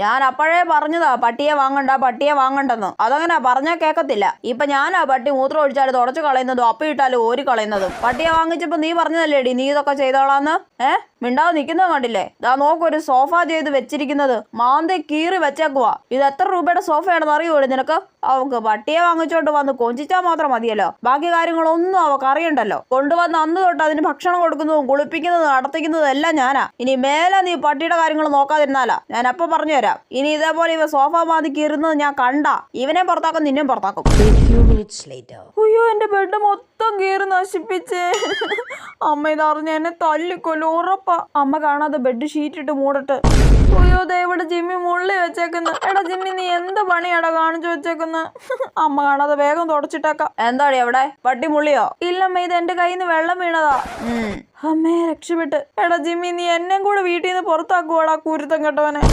ഞാൻ അപ്പോഴേ പറഞ്ഞതാ പട്ടിയെ വാങ്ങണ്ടെന്ന്. അതങ്ങനെ പറഞ്ഞാൽ കേൾക്കത്തില്ല. ഇപ്പൊ ഞാനാ പട്ടി മൂത്രം ഒഴിച്ചാൽ തുടച്ചു കളയുന്നതും അപ്പിയിട്ടാലും ഓരി കളയുന്നതും. പട്ടിയെ വാങ്ങിച്ചപ്പോ നീ പറഞ്ഞതല്ലേടി നീ ഇതൊക്കെ ചെയ്തോളാന്ന്. മിണ്ടാതെ നിൽക്കുന്നത് കണ്ടില്ലേ? ദാ നോക്കൊരു സോഫ ചെയ്ത് വെച്ചിരിക്കുന്നത് മാന്തി കീറി വെച്ചേക്കുവാ. ഇത് എത്ര രൂപയുടെ സോഫയാണെന്ന് അറിയൂടെ നിനക്ക്? അവക്ക് പട്ടിയെ വാങ്ങിച്ചോണ്ട് വന്ന് കൊഞ്ചിച്ചാൽ മാത്രം മതിയല്ലോ, ബാക്കി കാര്യങ്ങളൊന്നും അവക്ക് അറിയണ്ടല്ലോ. കൊണ്ടുവന്ന് അന്ന് തൊട്ട് അതിന് ഭക്ഷണം കൊടുക്കുന്നതും കുളിപ്പിക്കുന്നതും നടത്തിക്കുന്നതും എല്ലാം ഞാനാ. ഇനി മേലെ നീ പട്ടിയുടെ കാര്യങ്ങൾ നോക്കാതിരുന്നാലാ ഞാൻ അപ്പൊ പറഞ്ഞു തരാം. ഇനി ഇതേപോലെ ഇവ സോഫ മാതിക്ക് ഇരുന്നത് ഞാൻ കണ്ടാ ഇവനെ പുറത്താക്കും നിന്നെയും പുറത്താക്കും. അയ്യോ, എന്റെ ബെഡ് മൊത്തം കീറി നശിപ്പിച്ചേ. അമ്മ ഇതറിഞ്ഞ എന്നെ തല്ലിക്കൊല്ലും ഉറപ്പാ. അമ്മ കാണാതെ ബെഡ് ഷീറ്റ് ഇട്ട് മൂടട്ടെ. അയ്യോ, ഇവിടെ ജിമ്മി മുള്ളി വെച്ചേക്കുന്നു. എടാ ജിമ്മി, നീ എന്ത് പണിയാടാ കാണിച്ചു വെച്ചേക്കുന്ന? അമ്മ കാണാതെ വേഗം തുടച്ചിട്ടേക്കാം. എന്താടി അവിടെ പട്ടി മുള്ളിയോ? ഇല്ലമ്മ, ഇത് എന്റെ കയ്യിൽ നിന്ന് വെള്ളം വീണതാ. അമ്മേ, രക്ഷപ്പെട്ട്. എടാ ജിമ്മി, നീ എന്നെ കൂടെ വീട്ടിൽ നിന്ന് പുറത്താക്കുവാടാ കുരുത്തം കെട്ടവനെ.